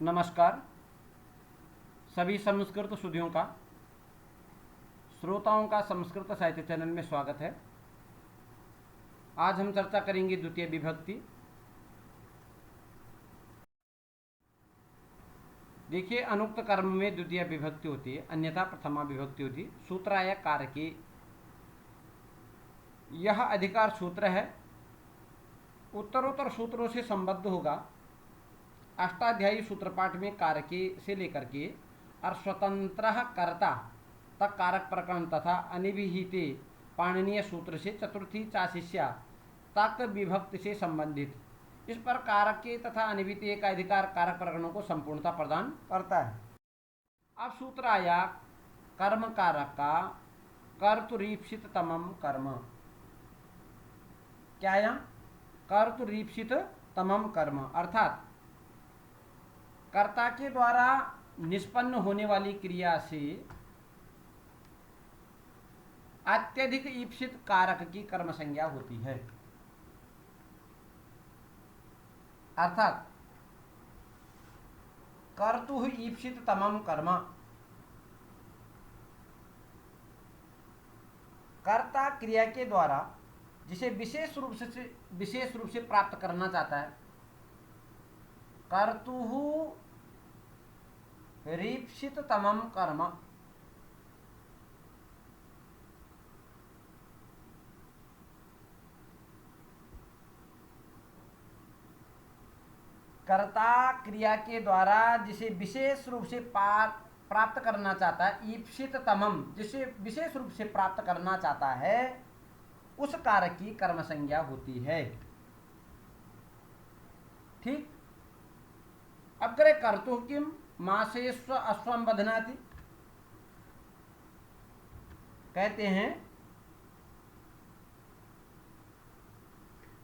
नमस्कार सभी संस्कृत सुधियों का श्रोताओं का संस्कृत साहित्य चैनल में स्वागत है। आज हम चर्चा करेंगे द्वितीय विभक्ति। देखिए, अनुक्त कर्म में द्वितीय विभक्ति होती है, अन्यथा प्रथमा विभक्ति होती है। सूत्राय कारके, यह अधिकार सूत्र है, उत्तरोत्तर सूत्रों से संबद्ध होगा। अष्टाध्यायी सूत्रपाठ में कारके से लेकर के और स्वतंत्र कर्ता तक कारक प्रकरण तथा अनिविहिते पाणनीय सूत्र से चतुर्थी चाशिष्या तक विभक्ति से संबंधित इस पर कारक के तथा अनिविहिते का अधिकार कारक प्रकरणों को संपूर्णता प्रदान करता है। अब सूत्र आया कर्म कारक का कर्तुरीप्सित तमम कर्म। क्या आया? कर्तुरीप्सित तमम कर्म, अर्थात कर्ता के द्वारा निष्पन्न होने वाली क्रिया से अत्यधिक ईप्सित कारक की कर्म संज्ञा होती है। अर्थात कर्तु ईप्सित तमम कर्म, कर्ता क्रिया के द्वारा जिसे विशेष रूप से प्राप्त करना चाहता है, कर्तुः रीप्सित तमम कर्म। कर्ता क्रिया के द्वारा जिसे विशेष रूप से प्राप्त करना चाहता है, ईप्सित तमम, जिसे विशेष रूप से प्राप्त करना चाहता है, उस कारक की कर्म संज्ञा होती है। ठीक। अब करे कर्तु किम मासे स्व अश्वम बधनाति। कहते हैं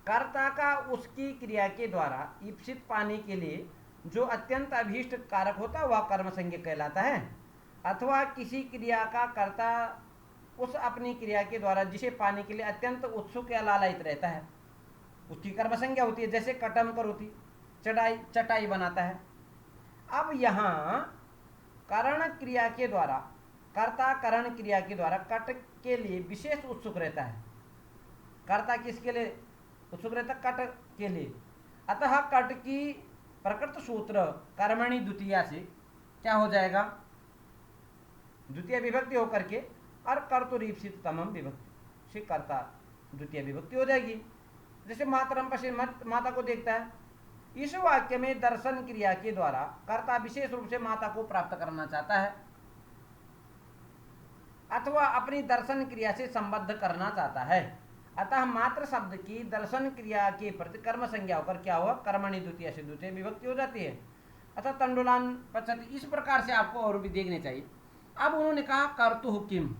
कर्ता का उसकी क्रिया के द्वारा ईप्सित पाने के लिए जो अत्यंत अभीष्ट कारक होता है वह कर्म संज्ञा कहलाता है। अथवा किसी क्रिया का कर्ता उस अपनी क्रिया के द्वारा जिसे पाने के लिए अत्यंत उत्सुक या लालायित रहता है, उसकी कर्म संज्ञा होती है। जैसे कटम करोति, चटाई बनाता है। अब यहाँ करण क्रिया के द्वारा, कर्ता करण क्रिया के द्वारा कट के लिए विशेष उत्सुक रहता है। कर्ता किसके लिए उत्सुक रहता है? कट के लिए। अतः कट की प्रकृत सूत्र कर्मणि द्वितीया से क्या हो जाएगा? द्वितीय विभक्ति होकर के और कर्तुरीप्सित तमम विभक्ति से कर्ता द्वितीय विभक्ति हो जाएगी। जैसे मातरम पश्येत्, माता को देखता है। इस वाक्य में दर्शन क्रिया के द्वारा कर्ता विशेष रूप से माता को प्राप्त करना चाहता है अथवा अपनी दर्शन क्रिया से संबद्ध करना चाहता है। अतः मात्र शब्द की दर्शन क्रिया के प्रति कर्म संज्ञा होकर क्या हुआ? कर्मणि द्वितीय से द्वितीय विभक्ति हो जाती है। अतः तंडुलान पश्यति, इस प्रकार से आपको और भी देखने चाहिए। अब उन्होंने कहा कर्तुः किम,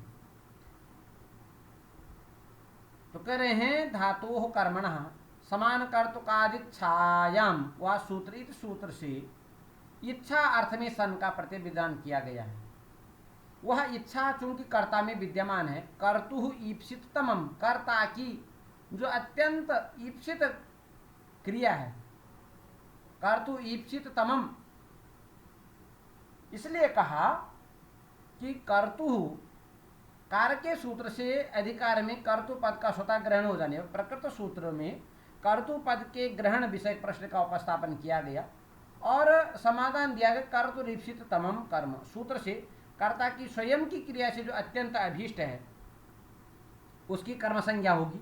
तो कह रहे हैं धातोः कर्मणः समान कर्तुकादिच्छायाम व सूत्रित सूत्र से इच्छा अर्थ में सन का प्रत्यय विधान किया गया है। वह इच्छा चूंकि कर्ता में विद्यमान है, कर्तुः ईप्सित तमम, कर्ता की जो अत्यंत ईप्सित क्रिया है, कर्तु ईप्सित तमम, इसलिए कहा कि कर्तुः कारक के सूत्र से अधिकार में कर्तु पद का स्वतः ग्रहण हो जाने, प्रकृत सूत्र में कर्तु पद के ग्रहण विषय प्रश्न का उपस्थापन किया गया और समाधान दिया गया कर्तुरीप्सित तमम कर्म। सूत्र से कर्ता की स्वयं की क्रिया से जो अत्यंत अभीष्ट है उसकी कर्म संज्ञा होगी।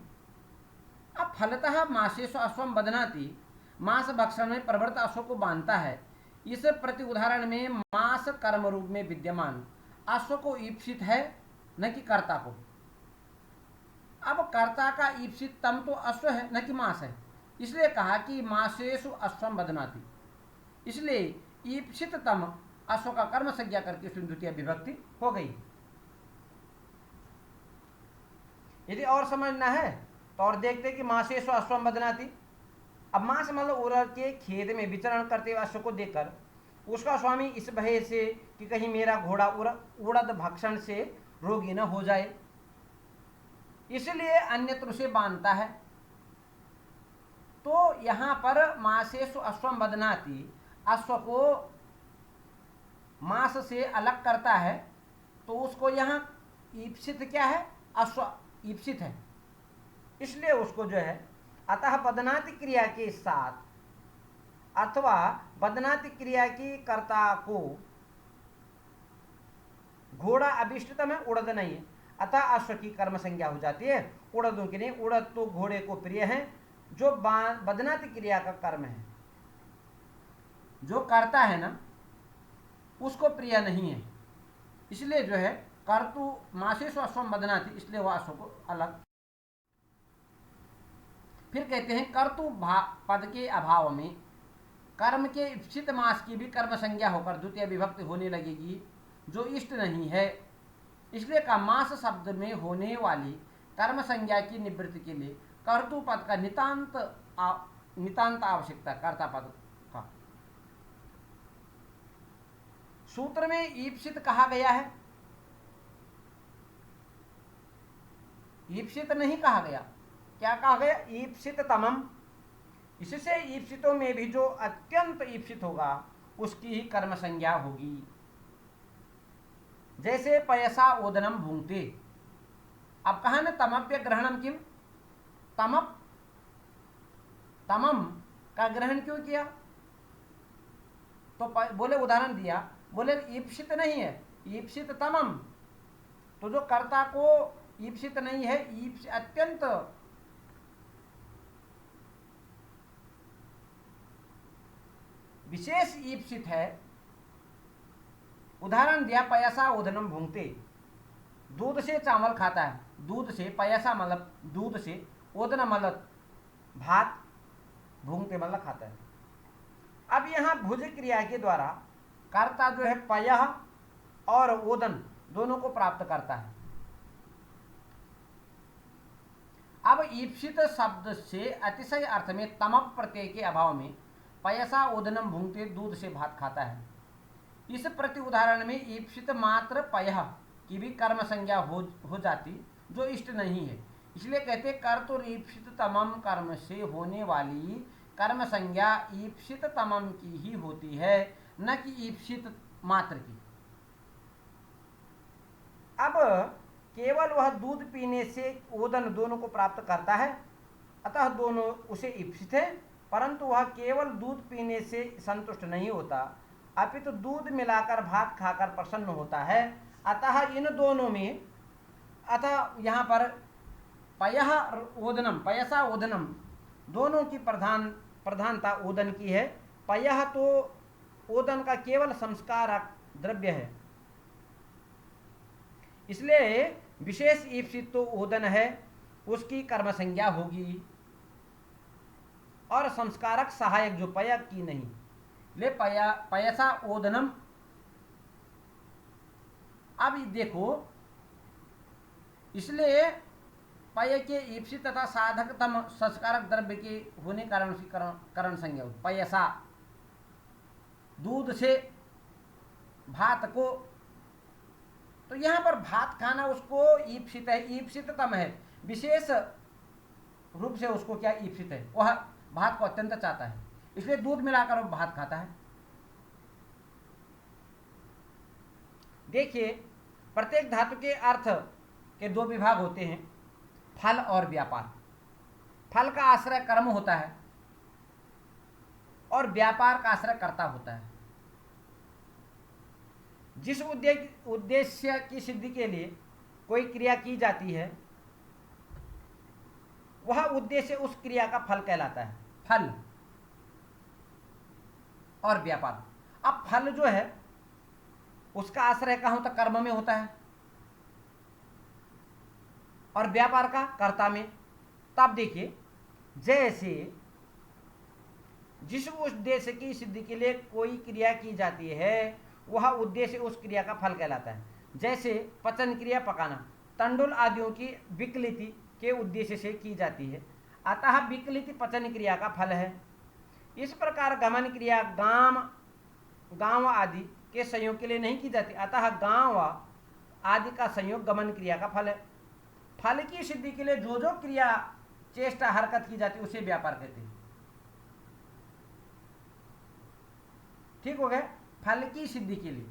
अब फलतः मासेषु अश्वम बधनाति, मांस भक्षण में प्रवृत्त अश्व को बांधता है। इस प्रति उदाहरण में मांस कर्म रूप में विद्यमान अश्व को ईप्सित है, न कि कर्ता को। अब कर्ता का ईप्सित तम तो अश्व है, न कि मांस है, इसलिए कहा कि मासेषु अश्वम बधनाति। इसलिए ईप्सित तम अश्व का कर्म संज्ञा करके उसमें द्वितीय विभक्ति हो गई। यदि और समझना है तो और देखते कि मासेषु अश्वम बधनाति। अब मांस मतलब उड़द के खेत में विचरण करते हुए अश्व को देखकर उसका स्वामी इस भय से कि कहीं मेरा घोड़ा उड़द भक्षण से रोगी न हो जाए, इसलिए अन्यत्र उसे बांधता है। तो यहाँ पर मासेषु अश्वम बदनाति, अश्व को मांस से अलग करता है तो उसको यहाँ ईप्सित क्या है, ईप्सित है, इसलिए उसको जो है, अतः बदनाति क्रिया के साथ अथवा बदनाति क्रिया की कर्ता को घोड़ा अभिष्टतम है, उड़द नहीं है, अतः अश्व की कर्म संज्ञा हो जाती है, उड़दों की नहीं। उड़द तो घोड़े को प्रिय है, जो बदनाति क्रिया का कर्म है, जो करता है ना उसको प्रिय नहीं है, इसलिए जो है कर्तु मासेषु अश्वम बदनाति, इसलिए वह अश्व को अलग। फिर कहते हैं कर्तु पद के अभाव में कर्म के इप्सित मास की भी कर्म संज्ञा होकर द्वितीय विभक्ति होने लगेगी, जो इष्ट नहीं है, इसलिए का मास शब्द में होने वाली कर्म संज्ञा की निवृत्ति के लिए कर्तु पद का नितांत आवश्यकता, कर्ता पद का। सूत्र में ईप्सित कहा गया है, ईप्सित नहीं कहा गया, क्या कहा गया, ईप्सित तमम। इससे ईप्सितों में भी जो अत्यंत ईप्सित होगा उसकी ही कर्म संज्ञा होगी। जैसे पयसा ओदनम भूंगते, अब कहा ना तमप्य ग्रहणम किम, तमम का ग्रहण क्यों किया, तो बोले उदाहरण दिया, बोले ईप्सित नहीं है, ईप्सित तमम, तो जो कर्ता को ईप्सित नहीं है, अत्यंत विशेष ईप्सित है। उदाहरण दिया पयसा ओदनम भूंगते, दूध से चावल खाता है, दूध से, पयसा मतलब दूध से, ओदनम मतलब भात, भूंगते मतलब खाता है। अब यहाँ भुज क्रिया के द्वारा कर्ता जो है पयः और ओदन दोनों को प्राप्त करता है। अब ईप्सित शब्द से अतिशय अर्थ में तमप प्रत्यय के अभाव में पयसा ओदनम भूंगते, दूध से भात खाता है। इस प्रति उदाहरण में ईप्सित मात्र पयः की भी कर्म संज्ञा हो जाती, जो इष्ट नहीं है, इसलिए कहते कर्तु ईप्सित तमम कर्म से होने वाली कर्म संज्ञा ईप्सित तमम की ही होती है, न कि ईप्सित मात्र की। अब केवल वह दूध पीने से ओदन दोनों को प्राप्त करता है, अतः दोनों उसे ईप्सित है, परंतु वह केवल दूध पीने से संतुष्ट नहीं होता, अपितु दूध मिलाकर भात खाकर प्रसन्न होता है। अतः इन दोनों में, अतः यहाँ पर पयः ओदनम, पयसा ओदनम दोनों की प्रधानता ओदन की है। पयः तो ओदन का केवल संस्कारक द्रव्य है, इसलिए विशेष ईप्सित तो ओदन है, उसकी कर्म संज्ञा होगी, और संस्कारक सहायक जो पय की नहीं, ले पयसा ओदनम। अब देखो, इसलिए पय के ईप्सित तथा साधकतम संस्कारक द्रव्य के होने कारण उसकी करण संज्ञा होती। पयसा दूध से भात को, तो यहाँ पर भात खाना उसको ईप्सित है, ईप्सिततम है, विशेष रूप से उसको क्या ईप्सित है, वह भात को अत्यंत चाहता है, इसलिए दूध मिलाकर वो भात खाता है। देखिए, प्रत्येक धातु के अर्थ के दो विभाग होते हैं, फल और व्यापार। फल का आश्रय कर्म होता है और व्यापार का आश्रय कर्ता होता है। जिस उद्देश्य की सिद्धि के लिए कोई क्रिया की जाती है, वह उद्देश्य उस क्रिया का फल कहलाता है, फल और व्यापार। अब फल जो है उसका आश्रय कहाँ होता, कर्म में होता है, और व्यापार का कर्ता में। तब देखिए, जैसे जिस उद्देश्य की सिद्धि के लिए कोई क्रिया की जाती है, वह उद्देश्य उस क्रिया का फल कहलाता है। जैसे पचन क्रिया, पकाना, तंडुल आदियों की विकलिति के उद्देश्य से की जाती है, अतः विकलिति पचन क्रिया का फल है। इस प्रकार गमन क्रिया गांव आदि के संयोग के लिए नहीं की जाती, अतः गांव आदि का संयोग गमन क्रिया का फल है। फल की सिद्धि के लिए जो जो क्रिया, चेष्टा, हरकत की जाती है उसे व्यापार कहते हैं। ठीक हो गए, फल की सिद्धि के लिए।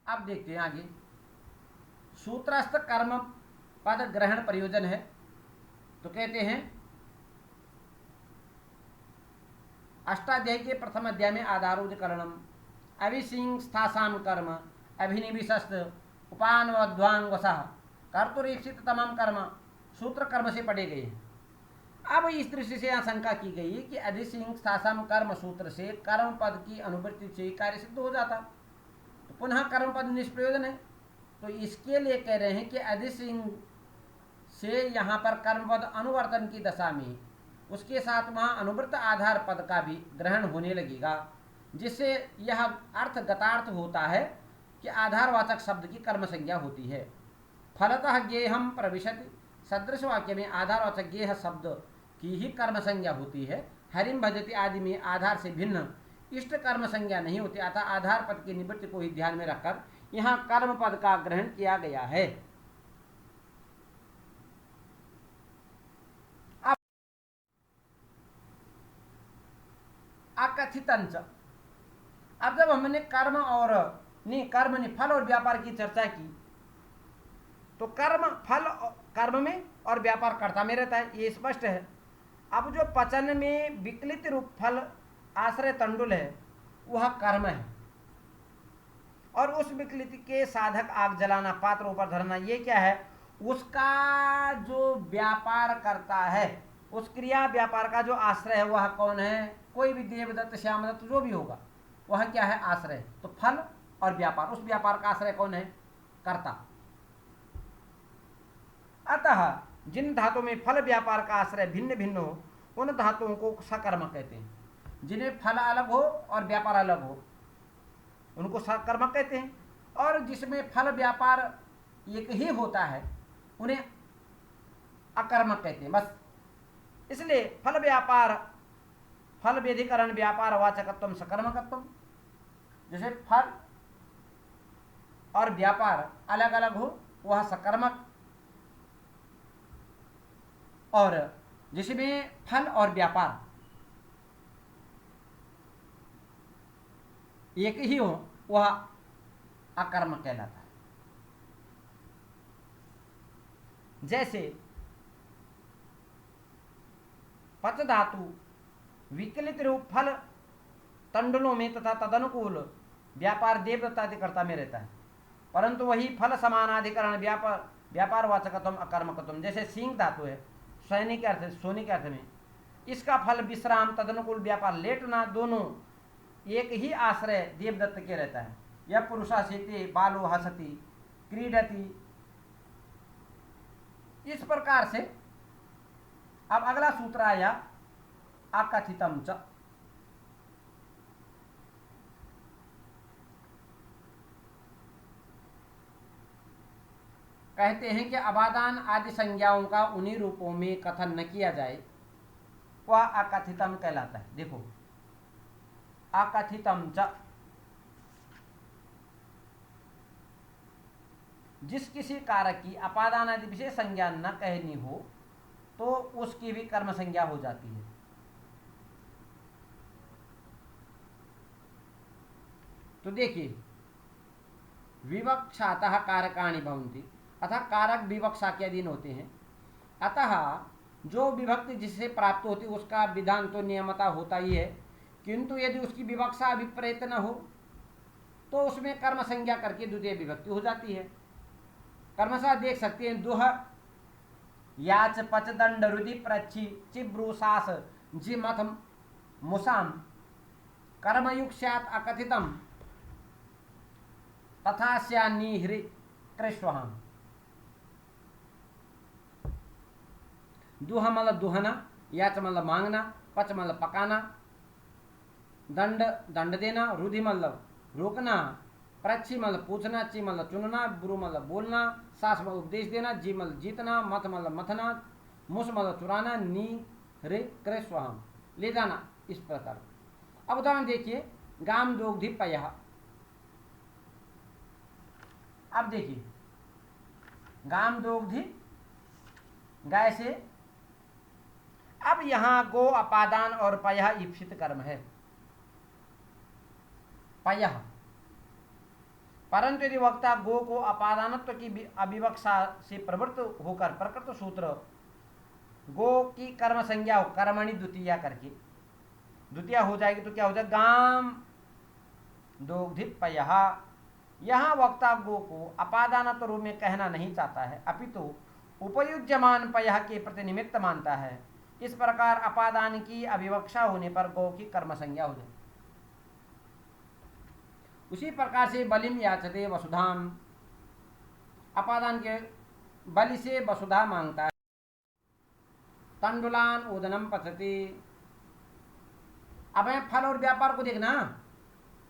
अब देखते हैं आगे, सूत्रस्थ कर्म पद ग्रहण प्रयोजन है। तो कहते हैं अष्टाध्यायी के प्रथम अध्याय में आधारोधिकरणम अभिसिंस्थासाम कर्म अभिनिविशस्त उपान्वध्वांगवसः कर्तुरीक्षित तमाम कर्म सूत्र कर्म से पढ़े गए हैं। अब इस दृष्टि से यहाँ शंका की गई है कि अधिसिंस्थासाम कर्म सूत्र से कर्म पद की अनुवृत्ति से कार्य सिद्ध हो जाता, तो पुनः कर्म पद निष्प्रयोजन है। तो इसके लिए कह रहे हैं कि अधिसिंह से यहाँ पर कर्म पद अनुवर्तन की दशा में उसके साथ वहाँ अनुवृत्त आधार पद का भी ग्रहण होने लगेगा, जिससे यह अर्थ गतार्थ होता है कि आधारवाचक शब्द की कर्म संज्ञा होती है। फलतः गेहम प्रविशति सदृश वाक्य में आधारवाचक गेह शब्द की ही कर्म संज्ञा होती है। हरिम भजति आदि में आधार से भिन्न इष्ट कर्म संज्ञा नहीं होती, अतः आधार पद की निवृत्ति को ही ध्यान में रखकर यहाँ कर्म पद का ग्रहण किया गया है। अकथितंच, अब जब हमने कर्म नहीं फल और व्यापार की चर्चा की, तो कर्म में और व्यापार कर्ता में रहता है, ये स्पष्ट है। अब जो पचन में विकलित रूप फल आश्रय तंडुल है वह कर्म है, और उस विकलित के साधक आग जलाना पात्र ऊपर धरना ये क्या है, उसका जो व्यापार करता है, उस क्रिया व्यापार का जो आश्रय है वह कौन है, कोई भी देवदत्त श्यामदत्त जो भी होगा वह क्या है, आश्रय। तो फल और व्यापार, उस व्यापार का आश्रय कौन है, कर्ता। अतः जिन धातुओं में फल व्यापार का आश्रय भिन्न भिन्न हो उन धातुओं को सकर्म कहते हैं। जिन्हें फल अलग हो और व्यापार अलग हो उनको सकर्म कहते हैं, और जिसमें फल व्यापार एक ही होता है उन्हें अकर्मक कहते हैं। बस इसलिए फल व्यधिकरण व्यापार वाचकत्व सकर्मकत्व, जैसे फल और व्यापार अलग अलग हो वह सकर्मक, और जिसमें फल और व्यापार एक ही हो वह अकर्मक कहलाता है। जैसे पच धातु विकलित रूप फल तंडुलों में तथा तदनुकूल व्यापार देवदत्ताधिकर्ता में रहता है, परंतु वही फल समानाधिकरण व्यापार वाचकत्व अकर्मकत्व, जैसे सिंह धातु है सोने के अर्थ में, इसका फल विश्राम तदनुकूल व्यापार लेटना दोनों एक ही आश्रय देवदत्त के रहता है। यह पुरुषासिते बालो हसति क्रीडति, इस प्रकार से। अब अगला सूत्र आया अकथितम च, कहते हैं कि अबादान आदि संज्ञाओं का उन्हीं रूपों में कथन न किया जाए वह अकथितम कहलाता है। देखो अकथितम च, जिस किसी कारक की अपादान आदि विशेष संज्ञा न कहनी हो तो उसकी भी कर्म संज्ञा हो जाती है। तो देखिए विवक्षातः कारकाणि भवन्ति, अतः कारक विवक्षा के अधीन होते हैं। अतः जो विभक्ति जिससे प्राप्त होती है उसका विधान तो नियमता होता ही है, किंतु यदि उसकी विवक्षा अभिप्रेत न हो तो उसमें कर्म संज्ञा करके द्वितीय विभक्ति हो जाती है। कर्मशः देख सकते हैं दुह याच पच दंड रुदि प्रच्छी चिब्रू सास जिमथ मुसाम कर्मयुक्त स्यात् अकथितम तथा स्यान्निहृ कृष्वहम। दुह मतलब दुहना, याच मतलब मांगना, पच मतलब पकाना, दंड दंड देना, रुधि मतलब रोकना, प्रच्छी मतलब पूछना, ची मतलब चुनना, ब्रू मतलब बोलना, सास मतलब उपदेश देना, जी मतलब जीतना, मथ मतलब मथना, मुस मतलब चुराना, नी रे कृष्वहम ले जाना। इस प्रकार अब उदाहरण देखिए गाम दोग्धि पयः। अब देखिए गाम दोग्धि गाय से, अब यहां गो अपादान और पयः ईप्सित कर्म है। पयः परंतु यदि वक्ता गो को अपादानत्व की अविवक्षा से प्रवृत्त होकर प्रकृत सूत्र गो की कर्म संज्ञा हो कर्मणि द्वितीया करके द्वितीया हो जाएगी तो क्या हो जाएगा गाम दोग्धित पयः। यहाँ वक्ता गो को अपादानत्व रूप में कहना नहीं चाहता है अपितु उपयुज्यमान पयः के प्रति निमित्त मानता है। इस प्रकार अपादान की अविवक्षा होने पर गो की कर्म संज्ञा हो जाएगी। उसी प्रकार से बलिम याचते वसुधाम, अपादान के बलि से वसुधा मांगता है। तंडुलान उदनम पचती, अब फल और व्यापार को देखना।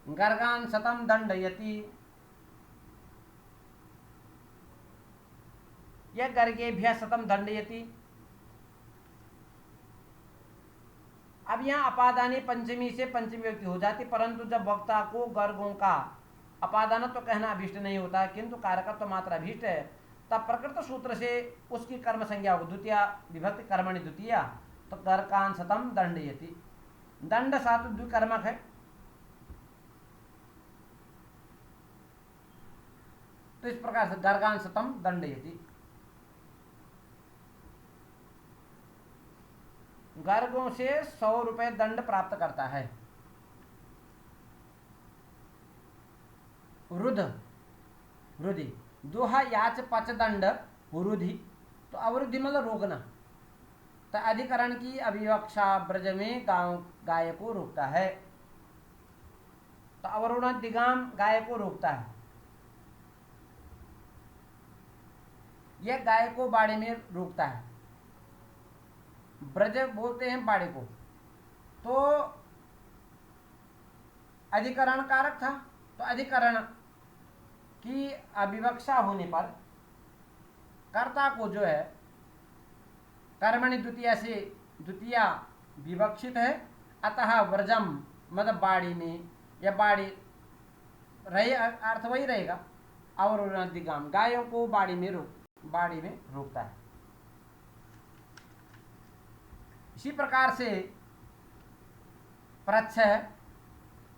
गर्गान शतम दंडयति, यह गर्गेभ्यः शतम दंडयति। अब यहाँ अपादानी पंचमी से पंचमी व्यक्ति हो जाती, परंतु जब वक्ता को गर्गों का अपादान तो कहना अभीष्ट नहीं होता किंतु कारकत्व मात्र अभीष्ट है, तब प्रकृत सूत्र से उसकी कर्म संज्ञा हो द्वितीय विभक्ति कर्मणि द्वितीया, तो गर्गान शतम दंडयति। दंड सातु द्विकर्मक है, तो इस प्रकार से गर्गान शतम दंडयति। गर्गों से 100 रुपए दंड प्राप्त करता है। रुध रुधि दोहा याच पच दंड रुधि, तो अवरुद्धि मतलब रोकना। तो अधिकरण की अविवक्षा ब्रज में गाय को रोकता है, तो अवरुण दिगाम गाय को रोकता है। यह गाय को बाड़े में रोकता है। ब्रज बोलते हैं बाड़े को, तो अधिकरण कारक था, तो अधिकरण की अविवक्षा होने पर कर्ता को जो है कर्मणि द्वितीया से द्वितीया विवक्षित है, अतः व्रजम मतलब बाड़ी में, या बाड़ी रहे अर्थ वही रहेगा। और दिगाम गायों को बाड़ी में रोकता है। इसी प्रकार से प्रच्छ है,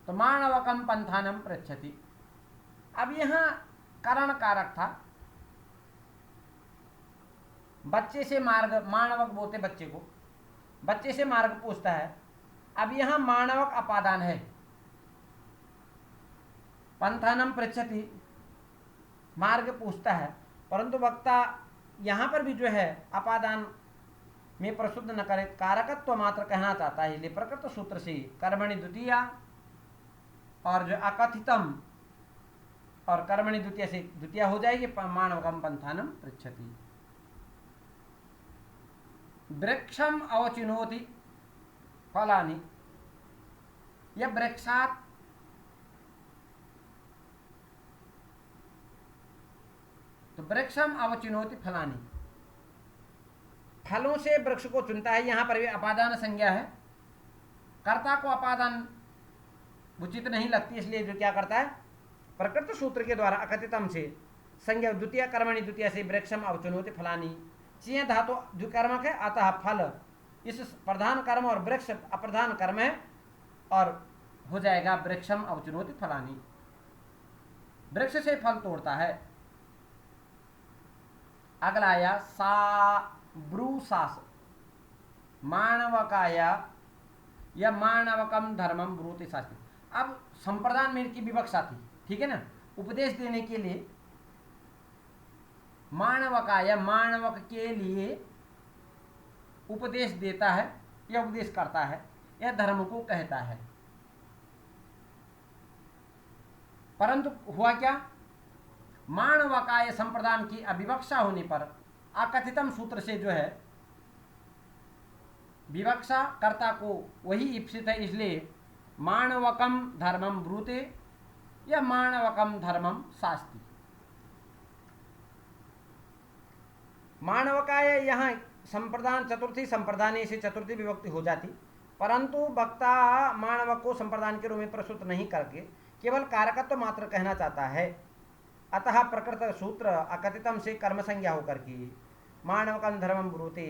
तो माणवकम पंथानम पृच्छति। अब यहां करण कारक था, बच्चे से मार्ग, माणवक बोलते बच्चे को, बच्चे से मार्ग पूछता है। अब यहां माणवक अपादान है, पंथानम पृच्छति मार्ग पूछता है, परंतु वक्ता यहां पर भी जो है अपादान में प्रशुद्ध न करे, कारकत्व मात्र कहना चाहता है। इसलिए प्रकृत सूत्र से कर्मणि द्वितीया और जो अकथितम और कर्मणि द्वितीय से द्वितीय हो जाएगी, माणवकम पंथानम पृच्छति। वृक्षम अवचिनोति फलानि, यह वृक्षात तो वृक्षम अवचिनोति फलानि, फलों से वृक्ष को चुनता है। यहां पर भी अपादान संज्ञा है, कर्ता को अपादान उचित नहीं लगती, इसलिए जो क्या करता है प्रकृत सूत्र के द्वारा अकथितम से संज्ञा द्वितीय कर्मणि द्वितीय से वृक्षम अवचुनोति फलानि। चीय धातु द्विकर्मक है, अतः फल इस प्रधान कर्म और वृक्ष अप्रधान कर्म है, और हो जाएगा वृक्षम अवचुनोति फलानि, वृक्ष से फल तोड़ता है। अगला आया सा ब्रूसास, माणवकाया या माणवकम धर्मम ब्रूति शास्त्री। अब संप्रदान में की विवक्षा थी, ठीक है ना, उपदेश देने के लिए माणवकाया माणवक के लिए उपदेश देता है या उपदेश करता है या धर्म को कहता है। परंतु हुआ क्या, माणवकाय संप्रदान की अविवक्षा होने पर अकथितम सूत्र से जो है विवक्षा कर्ता को वही इप्सित है, इसलिए माणवकम धर्मम ब्रूते या माणवकम धर्मम शास्ति। माणवकाय यहाँ संप्रदान चतुर्थी संप्रदान से चतुर्थी विभक्ति हो जाती, परंतु वक्ता माणवक को संप्रदान के रूप में प्रस्तुत नहीं करके केवल कारकत्व मात्र कहना चाहता है। अतः प्रकृत सूत्र अकथितम से कर्म संज्ञा होकर के माणवकम धर्मम ब्रूते,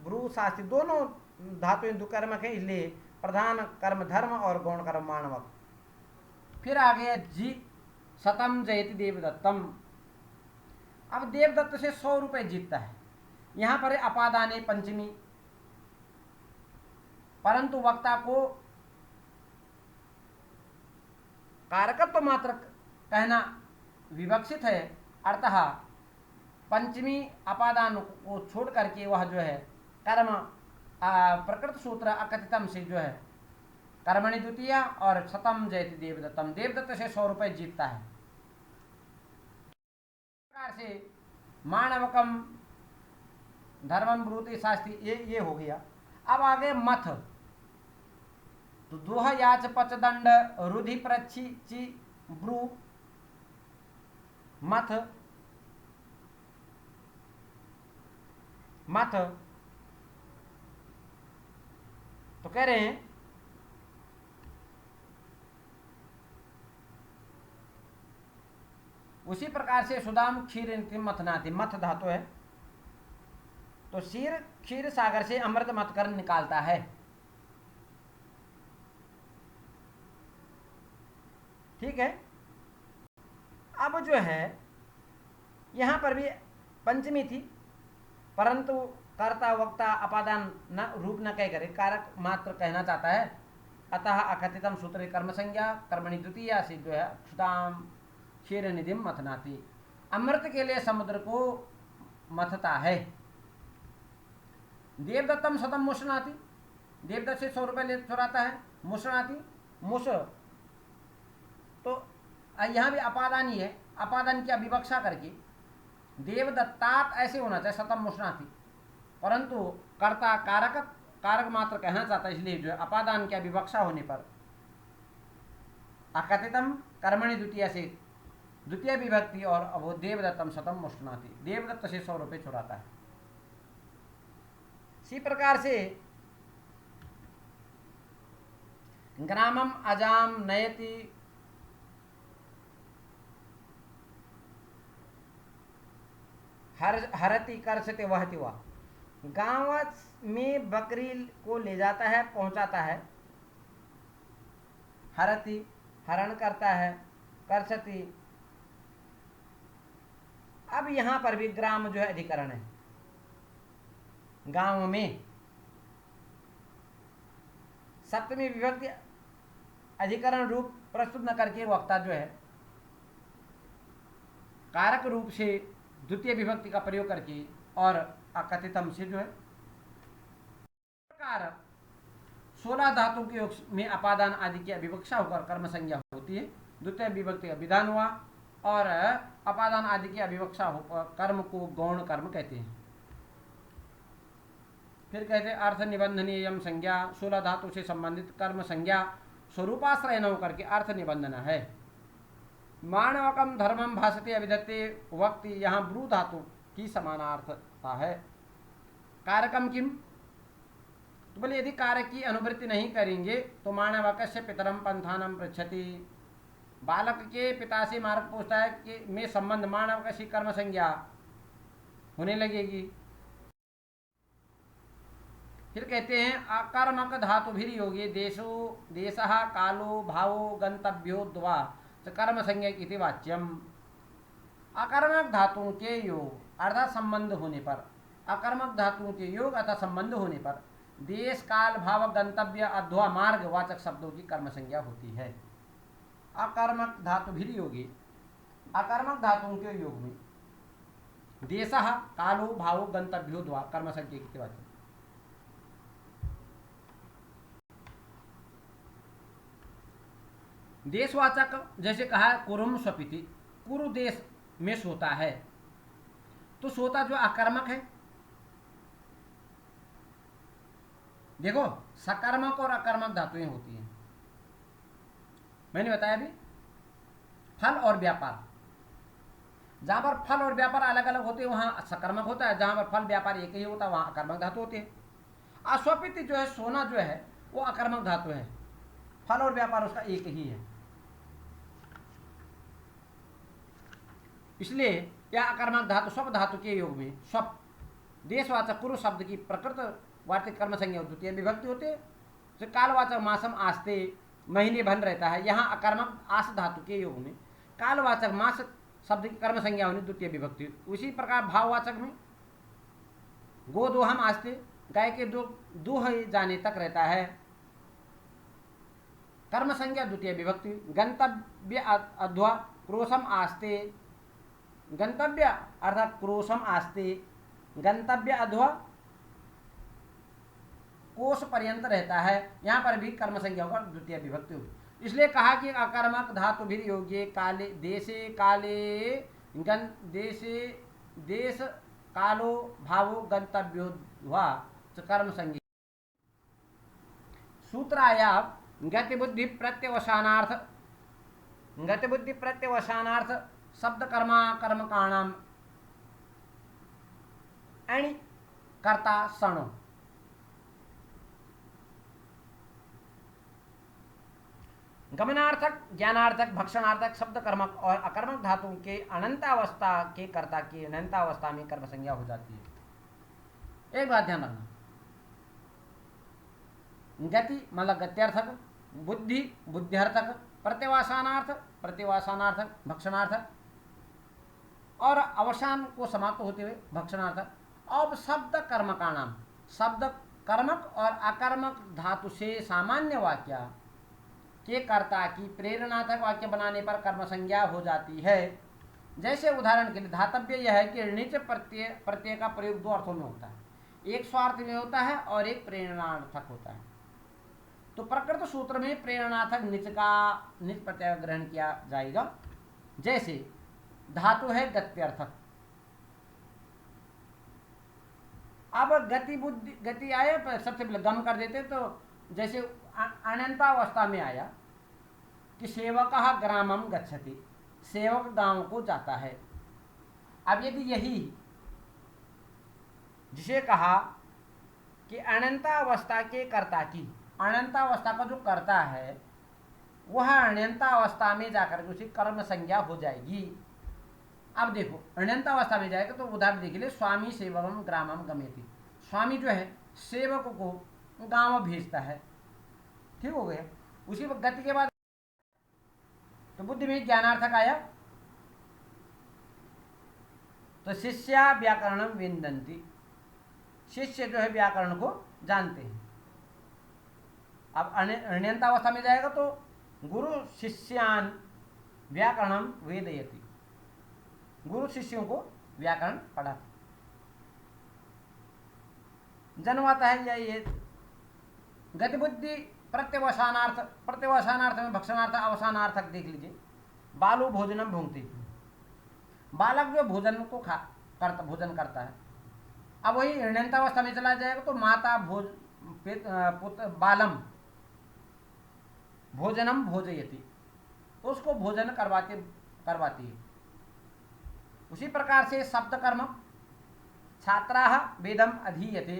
ब्रू शास्त्री दोनों धातु दुकर्मक है, इसलिए प्रधान कर्म धर्म और गौण कर्म माणवक। फिर आगे जी शतम जयति देवदत्तम। अब देवदत्त से 100 रुपए जीतता है। यहां पर अपादाने पंचमी, परंतु वक्ता को कारकत्व मात्र कहना विवक्षित है, अर्थः पंचमी अपादान को छोड़ करके वह जो है कर्म प्रकृत सूत्र अकथितम से जो है कर्मणि द्वितीय और शतम जयति देवदत्तम, देवदत्त से 100 रुपए जीतता है। प्रकार से मानवकम धर्मम ब्रूति शास्त्री, ये हो गया। अब आगे मथ, तो दोह याच पचदंड रुधि प्रच्छी ची ब्रू मथ, मथ तो कह रहे हैं उसी प्रकार से सुदाम क्षीर मथनाति, मथ धातु है तो शीर क्षीर सागर से अमृत मथ कर निकालता है। ठीक है। अब जो है यहां पर भी पंचमी थी, परंतु कर्ता वक्ता अपादान न रूप न कह करे कारक मात्र कहना चाहता है, अतः अकथितम सूत्र कर्म संज्ञा कर्मणि द्वितीय से जो है सुदाम क्षीर निधिम मथनाति, अमृत के लिए समुद्र को मथता है। देवदत्तम शतम मुशनाति, देवदत्त से 100 रुपए ले चुराता है। मुशनाति मुश, तो यहां भी अपादान ही है, अपादान की अविवक्षा करके देवदत्तात ऐसे होना चाहिए शतम मुशनाति, परंतु कर्ता कारक मात्र कहना चाहता है, इसलिए जो है अपादान की अविवक्षा होने पर अकथितम कर्मणि द्वितीय से द्वितीय विभक्ति और वो देवदत्तम शतम मुशनाति, देवदत्त से 100 रुपए चुराता है। इसी प्रकार से ग्रामम अजाम नयति हरति कर्षति वहति वा, गांव में बकरी को ले जाता है पहुंचाता है, हरति हरण करता है, कर्षति। अब यहां पर भी ग्राम जो है अधिकरण है, गांव में सप्तमी विभक्ति अधिकरण रूप प्रस्तुत न करके वक्ता जो है कारक रूप से द्वितीय विभक्ति का प्रयोग करके और अकथितम से जो है प्रकार 16 धातु के योग में अपादान आदि की अविवक्षा होकर कर्म संज्ञा होती है। द्वितीय विभक्ति का विधान हुआ और अपादान आदि की अविवक्षा होकर कर्म को गौण कर्म कहते हैं। फिर कहते हैं अर्थ निबंधनीयम संज्ञा, 16 धातु से संबंधित कर्म संज्ञा स्वरूपाश्रय न होकर के अर्थ निबंधन है। मानवकम धर्मम भाषते अभिधत्ते वक्ति, यहाँ ब्रू धातु की समानार्थता है। कारकम किम, तो बोले यदि कारक की अनुवृत्ति नहीं करेंगे तो मानवकस्य पितरम पंथानम पृच्छति, बालक के पिता से मार्ग पूछता है कि में संबंध मानवकस्य कर्म संज्ञा होने लगेगी। फिर कहते हैं अकर्मक धातु भी योगी देशो देशः कालो भावो गंतव्यो द्वा कर्म संज्ञा इति वाच्यम। अकर्मक धातुओं के योग अर्थात संबंध होने पर, अकर्मक धातुओं के योग अथवा संबंध होने पर देश काल भाव गंतव्य अथवा मार्ग वाचक शब्दों की कर्म संज्ञा होती है। अकर्मक धातु भी योगी, अकर्मक धातुओं के योग में देशः कालो भावो गंतव्यो द्वा कर्म संज्ञा इति वाच्यम। देशवाचक जैसे कहा कुरुम स्वपिति, कुरु देश में सोता है, तो सोता जो अकर्मक है। देखो सकर्मक और अकर्मक धातुएं होती हैं, मैंने बताया अभी। फल और व्यापार, जहां पर फल और व्यापार अलग अलग होते हैं वहां सकर्मक होता है, जहां पर फल व्यापार एक ही होता है वहां अकर्मक धातु होती है। अस्वपिति जो है सोना जो है वो अकर्मक धातु है, फल और व्यापार उसका एक ही है, इसलिए यह अकर्मक धातु स्व धातु के योग में स्व देशवाचक कुरु शब्द की प्रकृत वार्तिक कर्म संज्ञा द्वितीय विभक्ति होते हैं। तो कालवाचक मासम आस्ते महीने भन रहता है, यहाँ अकर्मक आस धातु के योग में कालवाचक मास शब्द की कर्म संज्ञा होनी द्वितीय विभक्ति। उसी प्रकार भाववाचक में गो दोहम आस्ते, गाय के दो दूह जाने तक रहता है, कर्म संज्ञा द्वितीय विभक्ति। गंतव्य अध्वा क्रोशम आस्ते, गंतव्य अर्थात क्रोशम आस्ते, गंतव्य अध्वा कोश पर्यंत रहता है, यहाँ पर भी कर्म संज्ञा होगा द्वितीय विभक्ति होगी। इसलिए कहा कि अकर्मक धातु भी योग्य काले देशे काले गन देशे देश कालो भावो गंतव्यो हुआ कर्म संज्ञा। सूत्राया गतिबुद्धि प्रत्यवसानार्थ, गतिबुद्धि प्रत्यवसानार्थ शब्द कर्मा कर्मकाणाम अणि कर्ता सणो। गमनार्थक, ज्ञानार्थक, भक्षणार्थक शब्द कर्मक और अकर्मक धातुओं के अनंतावस्था के कर्ता की अनंतावस्था में कर्म संज्ञा हो जाती है। एक बात ध्यान रखना, गति मतलब गत्यर्थक, बुद्धि बुद्ध्यर्थक, प्रत्यवासानार्थ प्रत्यवासानार्थक, भक्षणार्थक और अवसान को समाप्त होते हुए भक्षणार्थक। अब शब्द कर्म का नाम, शब्द कर्मक और अकर्मक धातु से सामान्य वाक्य के कर्ता की प्रेरणार्थक वाक्य बनाने पर कर्म संज्ञा हो जाती है। जैसे उदाहरण के लिए धातव्य यह है कि णिच प्रत्यय का प्रयोग दो अर्थों में होता है, एक स्वार्थ में होता है और एक प्रेरणार्थक होता है। तो प्रकृत सूत्र में प्रेरणार्थक निच का निच प्रत्यय ग्रहण किया जाएगा। जैसे धातु है गत्यर्थक, अब गति बुद्धि गति आए सबसे पहले गम कर देते, तो जैसे अनंतावस्था में आया कि सेवक ग्रामम गच्छति, सेवक गांव को जाता है। अब यदि यही जिसे कहा कि अनंतावस्था के कर्ता की, अनंतावस्था का जो कर्ता है वह अनंतावस्था में जाकर के उसी कर्म संज्ञा हो जाएगी। अब देखो अनंतावस्था में जाएगा तो उदाहरण देख ले, स्वामी सेवकम ग्रामम गमेति, स्वामी जो है सेवक को गांव भेजता है, ठीक हो गया। उसी गति के बाद तो बुद्धि में ज्ञानार्थक आया, तो शिष्या व्याकरणम विन्दन्ति, शिष्य जो है व्याकरण को जानते हैं। अब अनंतावस्था में जाएगा तो गुरु शिष्यान व्याकरणम वेदयति, गुरु शिष्यों को व्याकरण पढ़ाते। जन्माता है या ये गतिबुद्धि प्रत्यवसानार्थ, प्रत्यवसानार्थ में भक्षणार्थ अवसानार्थक देख लीजिए। बालो भोजनम भुंक्ति, बालक जो भोजन को भोजन करता है। अब वही अनंतावस्था में चला जाएगा तो माता बालम भोजनम भोजयति, उसको भोजन करवाती है। उसी प्रकार से शब्द कर्म छात्राः वेदम अधीयते,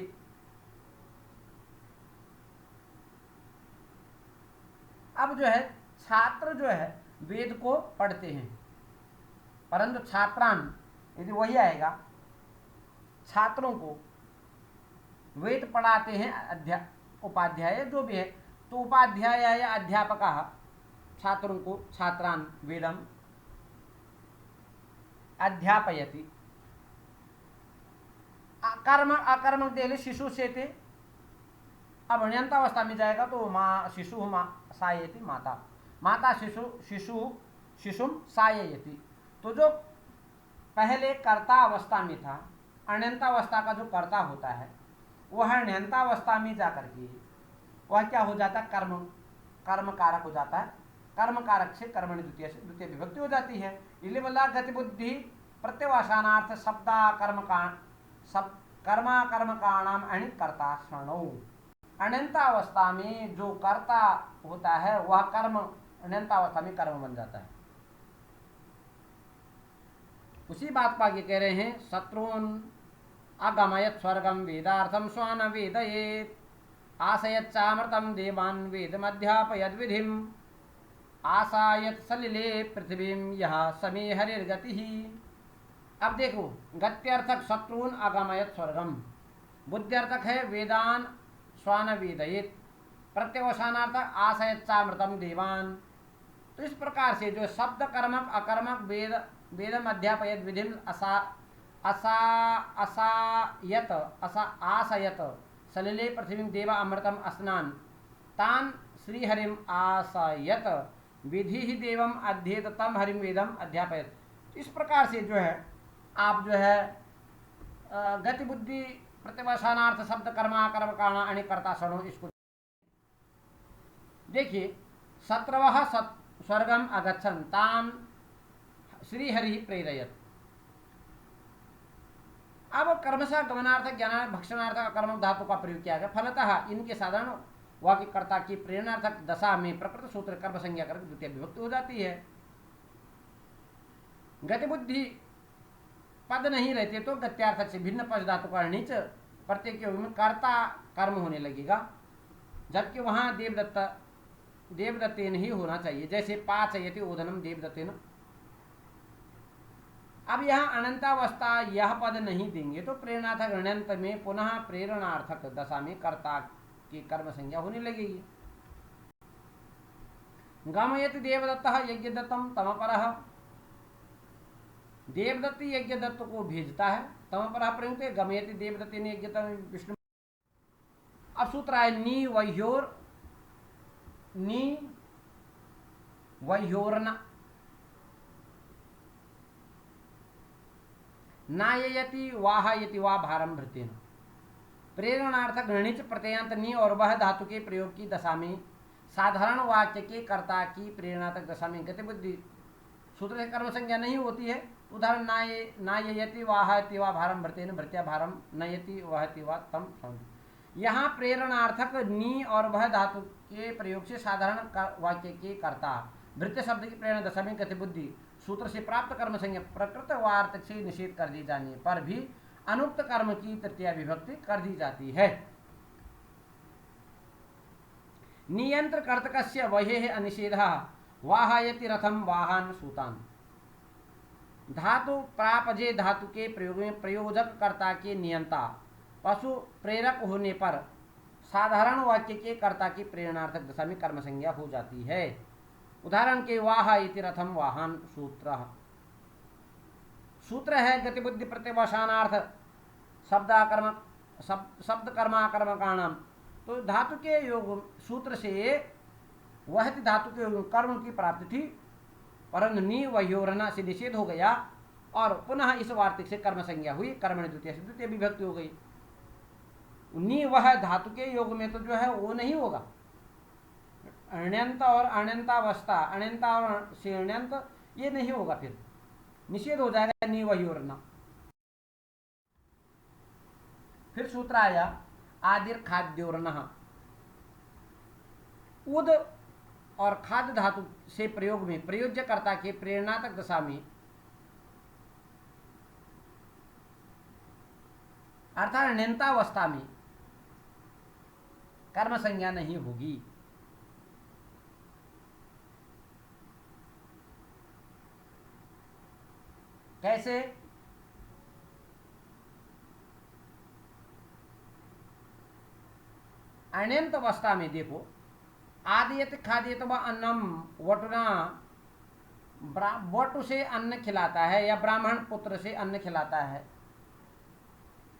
अब जो है छात्र जो है वेद को पढ़ते हैं, परंतु छात्रान यदि वही आएगा, छात्रों को वेद पढ़ाते हैं उपाध्याय जो भी है, तो उपाध्याय या अध्यापक छात्रों को छात्रान वेदम अध्यापयति। अकर्म देले शिशु से थे, अब अनंतावस्था में जाएगा तो माँ शिशु सायति, माता शिशुम साययति। तो जो पहले कर्ता अवस्था में था, अनंतावस्था का जो कर्ता होता है वह अनंतावस्था में जाकर के वह क्या हो जाता है, कर्म कारक हो जाता है। कर्म कारक से कर्मणि द्वितीय विभक्ति हो जाती है। इसलिए बोला गतिबुद्धि प्रत्यवसानार्थ शब्दा कर्मा कर्म का नाम अणि कर्ता शरणो। अनंतावस्था में जो कर्ता होता है वह कर्म अनंतावस्था में कर्म बन जाता है। उसी बात को आगे कह रहे हैं, शत्रुन अगमयत स्वर्गम वेदार्थम स्वान वेदयेत, आशयत चामृतम देवान वेदमध्यापयद विधिम, आशायत सलिले पृथ्वीम यह समे हरिर्गति। अब देखो गत्यर्थक शत्रुन अगमयत स्वर्गम, बुद्ध्यर्थक है वेदान स्वान वेदयेत, प्रत्यवसानार्थक आशयत चामृतम देवान, तो इस प्रकार से जो शब्द कर्मक अकर्मक वेदम अध्यापयत विधिम आसयत सलिले पृथ्वी देवा अमृतम स्नान तान श्रीहरिम आसयत विधि ही देवम अध्येत तम हरिम वेदम अध्यापयत। इस प्रकार से जो है आप जो है गति बुद्धि प्रतिवसानार्थ शब्द कर्मा कर्म कारणा आणि कर्ता सणो इसको देखिए। शत्रवः स्वर्गम अगच्छन् तान श्रीहरि प्रेरयत। अब कर्मशः गमनार्थ ज्ञानार्थ भक्षणार्थ अकर्मक धातु का प्रयोग किया गया। फलतः इनके साधारण वाक्यकर्ता की प्रेरणार्थक दशा में प्रकृत सूत्र कर्म संज्ञा करके द्वितीय विभक्ति हो जाती है। गतिबुद्धि पद नहीं रहते तो गत्यार्थक से भिन्न पद धातु का नीच प्रत्येक योग में कर्ता कर्म होने लगेगा, जबकि वहां देवदत्तेन ही होना चाहिए, जैसे पाचयति ओदनम देवदत्तेन। अब यहाँ अनंतावस्था यह पद नहीं देंगे तो प्रेरणार्थक ऋण्यंत में पुनः प्रेरणार्थक दशा में कर्ता की कर्म संज्ञा होने लगेगी। गमयति देवदत्तः यज्ञदत्तम तमपरः, देवदत्ती यज्ञदत्त को भेजता है, तमपरः प्रयुक्त गमयति देवदत्ती ने यज्ञदत्त विष्णु। अब सूत्र है नी वह्योर्न नाययति वाहयति वा भारम भृतेन। प्रेरणार्थक ऋणिच प्रत्ययांत नी और वह धातु के प्रयोग की दशा में साधारण वाक्य के कर्ता की प्रेरणार्थक दशा में गतिबुद्धि सूत्र से कर्म संज्ञा नहीं होती है। उदाहरण नाययति वाहयति वा भारम भृतेन भृत्या भारम नयति वहति वा तम। यहाँ प्रेरणार्थक नी और वह धातु के प्रयोग से साधारण वाक्य के कर्ता भृत्य शब्द की प्रेरणा दशा में गतिबुद्धि सूत्र से प्राप्त कर्म संज्ञा प्रकृत वार्तक से निषेध कर दी जाने पर भी अनुक्त कर्म की तृतीया विभक्ति कर दी जाती है। नियंत्र कर्तकस्य वहे अनिषेधः वाहयति रथम वाहन सूतान। धातु प्रापजे धातु के प्रयोग में प्रयोजक कर्ता के नियंता पशु प्रेरक होने पर साधारण वाक्य के कर्ता की प्रेरणार्थक दशा में कर्म संज्ञा हो जाती है। उदाहरण के वाह इति रथम वाहन सूत्र है गतिबुद्धि प्रतिवसानार्थ शब्द कर्माकर्मकाणाम। तो धातु के योग सूत्र से वह धातु के योग कर्म की प्राप्ति थी, परंतु नी वह्योरना से निषेध हो गया और पुनः इस वार्तिक से कर्म संज्ञा हुई, कर्मणि द्वितीय से द्वितीय विभक्ति हो गई। नी वह धातु के योग में तो जो है वो नहीं होगा। अण्यंत और अण्यंतावस्था, अण्यंता और शीर्ण्यंत ये नहीं होगा, फिर निषेध हो जाएगा नी वह्योरना। फिर सूत्र आया आदिर खाद्योर्नः। उद और खाद्य धातु से प्रयोग में प्रयोज्य कर्ता के प्रेरणात्मक दशा में अर्थात अण्यंतावस्था में कर्म संज्ञा नहीं होगी। कैसे? अण्यंत अवस्था में देखो, आदियत खादियत व अन्नम वटुना, वटु से अन्न खिलाता है या ब्राह्मण पुत्र से अन्न खिलाता है।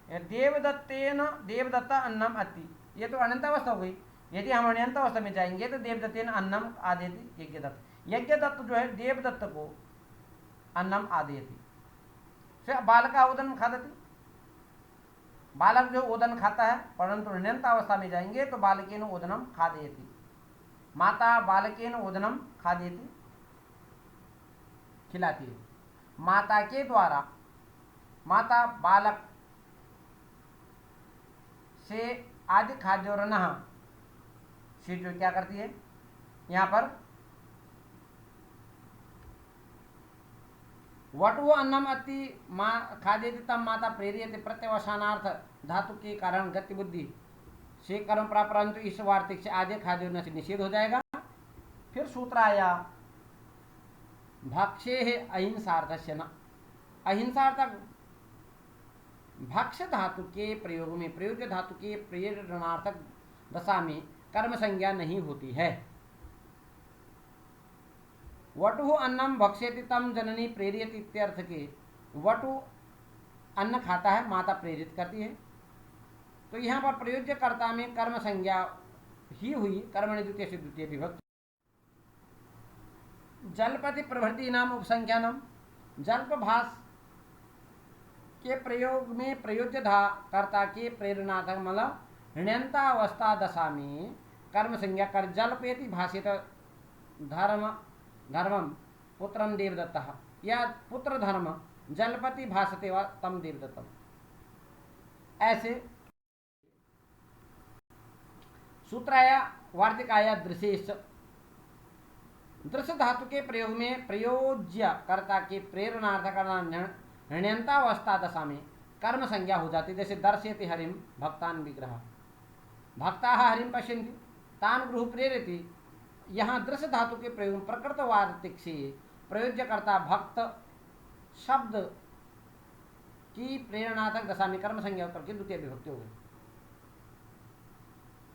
देवदत्तेन देवदत्ता अन्नम अति, ये तो अनंत अवस्था हो गई। यदि हम अनंत अवस्था में जाएंगे तो देवदत्तेन अन्नम आदेति यज्ञदत्त, यज्ञदत्त जो है देवदत्त को अन्नम आदेति से बालका ओदन खादति, बालक जो ओदन खाता है, परंतु अनंत अवस्था में जाएंगे तो बालकेन ओदनम खादयति, माता बालकेन ओदनम खादयति खिलाती है। माता के द्वारा माता बालक से आदि खाद्योरनः से जो क्या करती है, यहाँ पर वटु अन्नम अति खाद्यति तम माता प्रेरियते प्रत्यवसानार्थ धातु के कारण गति बुद्धि से कर्म प्राप्त, परंतु इस वार्तिक से आदि खाद्यों से निषेध हो जाएगा। फिर सूत्र आया भक्षे अहिंसार्थस्य न, अहिंसार्थक भक्ष्य धातु के प्रयोग में प्रयोज्य धातु के प्रेरणार्थक दशा में कर्म संज्ञा नहीं होती है। वटु अन्नम भक्ष्यति तम जननी प्रेरियति इत्यर्थ के वटु अन्न खाता है, माता प्रेरित करती है। तो यहाँ पर प्रयोज्य कर्ता में कर्म संज्ञा ही हुई, कर्मणि द्वितीय से द्वितीय विभक्ति। जलपति प्रभृति नाम उपसंख्यानम, जल्प भास के प्रयोग में प्रयोज्य कर्ता के प्रेरणार्थक मतलब ऋण्यंतावस्था दशा में कर्म संज्ञा कर जल्पेति भाषित धर्म धर्मम पुत्रम देवदत्तः, या पुत्र धर्म जलपति भाषते व तम देवदत्तम। ऐसे सूत्राया वार्तिकाया दृशेश, दृश्य धातु के प्रयोग में प्रयोज्य कर्ता के प्रेरणार्थक ऋण्यंतावस्था दशा में कर्म संज्ञा हो जाती। जैसे दर्शयति हरिम भक्तान विग्रह, भक्ता हरिम पश्यन्ति तान गृह प्रेरति। यहाँ दृश्य धातु के प्रयोग में प्रकृत वार्तिक से प्रयोज्य कर्ता भक्त शब्द की प्रेरणार्थक दशा में कर्म संज्ञा करके द्वितीय विभक्ति हो गई।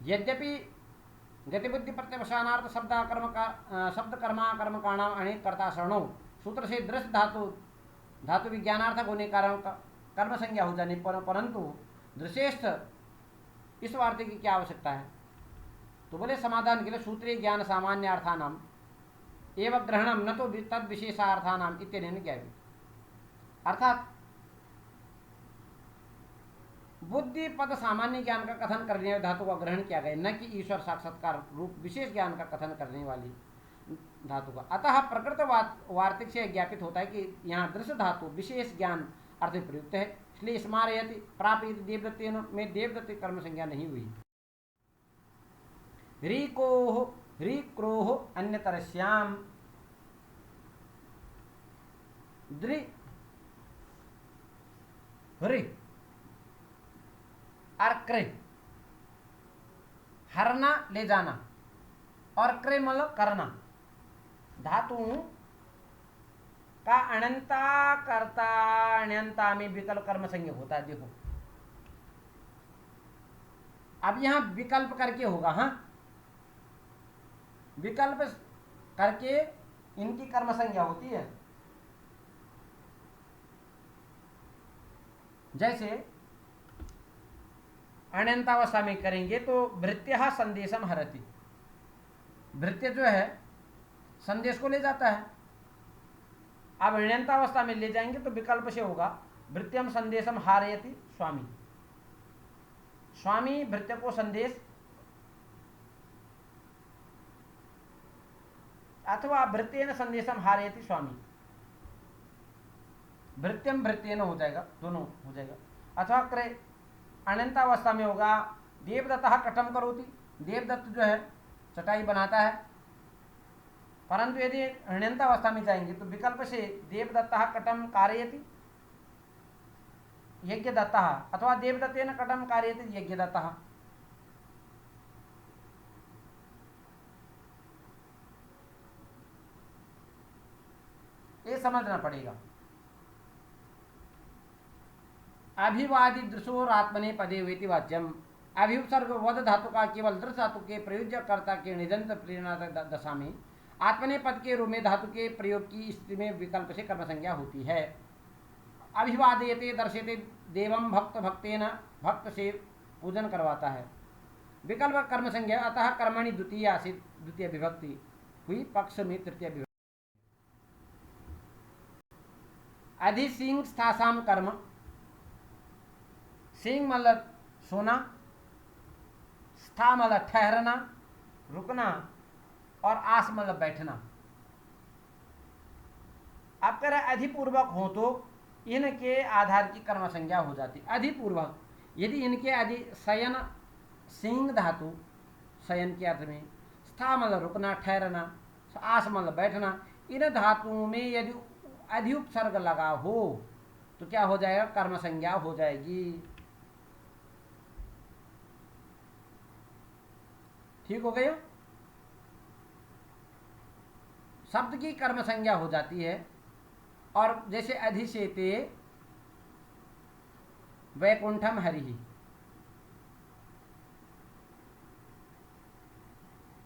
यद्यपि गतिबुद्धि प्रत्यवसानार्थ शब्द कर्म काणाम अनेक कर्ता शरणो सूत्र से दृश्य धातु विज्ञानार्थक होने कारण कर्म संज्ञा हो जाने पर, परंतु दृश्येष्ठ इस वार्तिक की क्या आवश्यकता है? तो बोले समाधान के लिए सूत्रीय ज्ञान सामान्य अर्थानाम एवं ग्रहणम न तो तद विशेषार्थानाम इत्यनेन ज्ञायते। अर्थात बुद्धि पद सामान्य ज्ञान का कथन करने वाली धातु का ग्रहण किया गया, न कि ईश्वर साक्षात्कार रूप विशेष ज्ञान का कथन करने वाली धातु का। अतः प्रकृत वार्तिक से ज्ञापित होता है कि यहाँ दृश्य धातु विशेष ज्ञान अर्थ प्रयुक्त है, इसलिए स्मारयति प्रापित देवदत्तेन में देवदत्त कर्म संज्ञा नहीं हुई। ह्रीक्रोह अन्यतरस्याम द्रि हरि और क्रे, हरना ले जाना और क्रे मतलब करना। धातु का अनंता कर्ता अनंता में विकल्प कर्म संज्ञा होता है। देखो अब यहां विकल्प करके होगा, हाँ विकल्प करके इनकी कर्म संज्ञा होती है। जैसे अनंतावस्था में करेंगे तो भृत्य संदेशम हरति, भृत्य जो है संदेश को ले जाता है। अब अनंतावस्था में ले जाएंगे तो विकल्प से होगा भृत्यम संदेशम हारयति स्वामी, स्वामी भृत्य को संदेश, अथवा भृत्येन संदेशम हारयति स्वामी, भृत्यम भृत्येन हो जाएगा, दोनों हो जाएगा। अथवा क्रे अनंतावस्था में होगा देवदत्तः कटम करोति, देवदत्त जो है चटाई बनाता है। परंतु यदि अनंतावस्था में जाएंगे तो विकल्प से देवदत्तः कटम कारयति यज्ञदत्तः, अथवा देवदत्तेन कटम कारयति यज्ञदत्तः। ये समझना पड़ेगा। अभिवादी दृशोर आत्मने पदे वेति वाच्यम, अभिउपसर्ग वद धातु का केवल दृश्य धातु के प्रयोज्य कर्ता के निजंत प्रेरणा दशा में आत्मने पद के रूप में धातु के प्रयोग की स्थिति में विकल्प से कर्म संज्ञा होती है। अभिवादयते दर्शयते देवम भक्त भक्तेन, भक्त से पूजन करवाता है, विकल्प कर्म संज्ञा। अतः कर्मणि द्वितीय से द्वितीय विभक्ति हुई, पक्ष में तृतीय विभक्ति। अधिसिंग स्थासाम कर्म, सिंह मतलब सोना, स्था मतलब ठहरना रुकना, और आस मतलब बैठना। आप कह रहे अधिपूर्वक हो तो इनके आधार की कर्म संज्ञा हो जाती। अधिपूर्वक यदि इनके अधि शयन, सिंह धातु शयन के अर्थ में, स्था मतलब रुकना ठहरना, आस मतलब बैठना, इन धातुओं में यदि अधिउपसर्ग लगा हो तो क्या हो जाएगा? कर्म संज्ञा हो जाएगी। ठीक हो गया? शब्द की कर्म संज्ञा हो जाती है। और जैसे अधिशेते वैकुंठम हरिहि,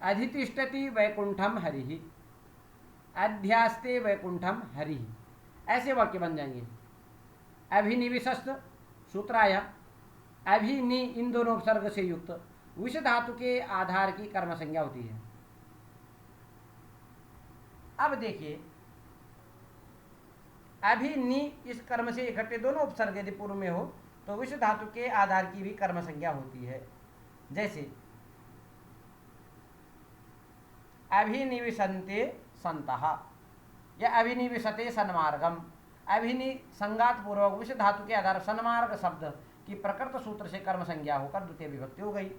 अधितिष्ठति वैकुंठम हरिहि, अध्यास्ते वैकुंठम हरि। ऐसे वाक्य बन जाएंगे। अभिनिविशस्त सूत्र आया, अभिनि इन दोनों उपसर्ग से युक्त विष धातु के आधार की कर्म संज्ञा होती है। अब देखिए, अभिनि इस कर्म से इकट्ठे दोनों उपसर्ग यदि पूर्व में हो तो विष धातु के आधार की भी कर्म संज्ञा होती है। जैसे अभिनिविशन्ते संतः या अभिनिविशते सन्मार्गम। अभिनि संगात पूर्वक विष धातु के आधार सन्मार्ग शब्द की प्रकृत सूत्र से कर्म संज्ञा होकर द्वितीय विभक्ति हो गई।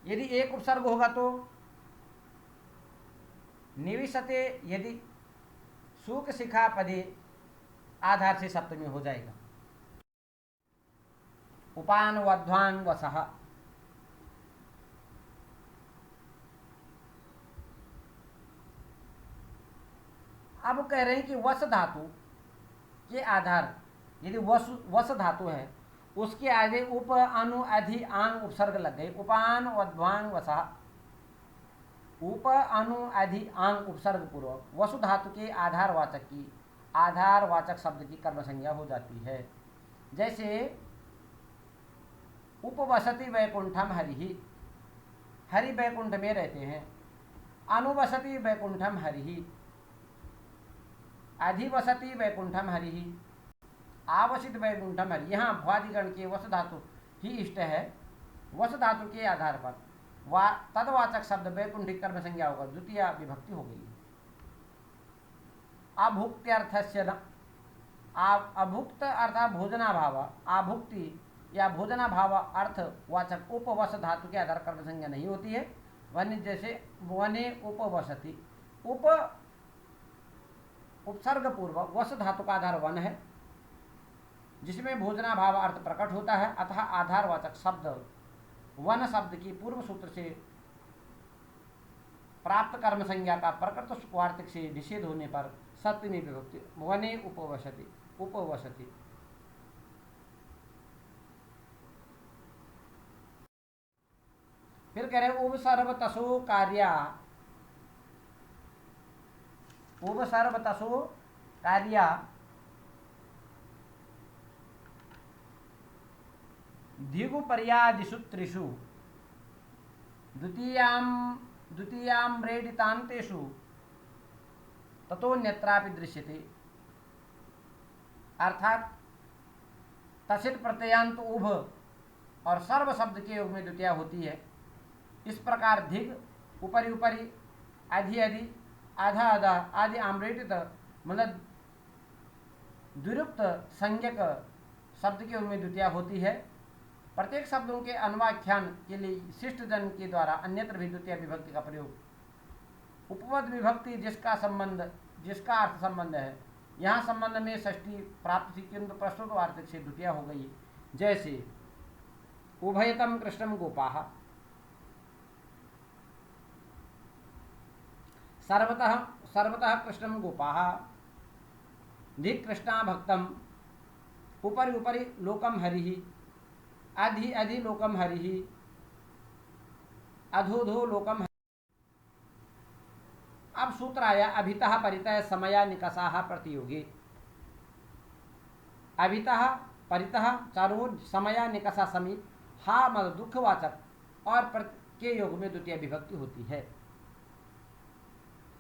यदि एक उपसर्ग होगा तो निविशते, यदि सूक शिखा पदे आधार से सप्तमी हो जाएगा। उपान वध्वान वसः। अब कह रहे हैं कि वस धातु के आधार यदि वस धातु है उसके आगे उप अनु अधि आंग उपसर्ग लग गए। उपान वध्वान वसः, उप अनु अधि आंग उपसर्ग पूर्वक वसु धातु के आधारवाचक की आधारवाचक शब्द की कर्म संज्ञा हो जाती है। जैसे उपवसति वैकुंठम हरिहि, हरि वैकुंठ में रहते हैं। अनुवसति वैकुंठम हरिहि, अधिवसति वैकुंठम हरिहि, आवसित वैकुंठम हरि। यहाँ भ्वादिगण के वस धातु ही इष्ट है। वस धातु के आधार पर तदवाचक शब्द वैकुंठिक कर्म संज्ञा होगा, द्वितीय विभक्ति हो गई। अभुक्त्यर्थस्य न, अभुक्त अर्थात भोजनाभाव, आभुक्ति या भोजनाभाव अर्थवाचक उपवस धातु के आधार कर्म संज्ञा नहीं होती है। वन जैसे वने उपवसति, उपसर्ग पूर्वक वस धातु का आधार वन है जिसमें भोजनाभाव अर्थ प्रकट होता है, अतः आधारवाचक शब्द वन शब्द की पूर्व सूत्र से प्राप्त कर्म संज्ञा का प्रकृत वार्तिक से निषेध होने पर सप्तमी विभक्ति वने उपवसति, उपवसति। फिर कह रहे उपसर्वतसो कार्या, उपसर्वतसो कार्या धिगुपर्यादिषु त्रिषु द्वितीयां रेडितान्तेषु ततोऽन्यत्रापि दृश्यते। अर्थात तसित प्रत्ययांत उभ और सर्व शब्द के योग में द्वितीया होती है। इस प्रकार धिग, उपरि उपरि, अधि अधि, आधा आधा आदि आम्रेटित मतलब द्विरुक्त संज्ञक शब्द के योग में द्वितीया होती है। प्रत्येक शब्दों के अन्वाख्यान के लिए शिष्ट जन के द्वारा अन्यत्र भी द्वितीय विभक्ति का प्रयोग। उपपद विभक्ति जिसका अर्थ संबंध है, यहाँ संबंध में षष्ठी प्राप्त थी किंतु प्रस्तुत वार्तिक से द्वितीय हो गई। जैसे उभयतम कृष्णम गोपाः, सर्वतः कृष्णम गोपाः, धिक् कृष्णा भक्तम, उपरि उपरि लोकम हरिः, अधि अधि लोकम हरिः, अधोधो लोकम। अब सूत्र आया अभितः परितः समया निकषाः प्रतियोगी। अभितः परितः चारों ओर, समया निकषा समीप, हा मतलब दुखवाचक और के योग में द्वितीय विभक्ति होती है।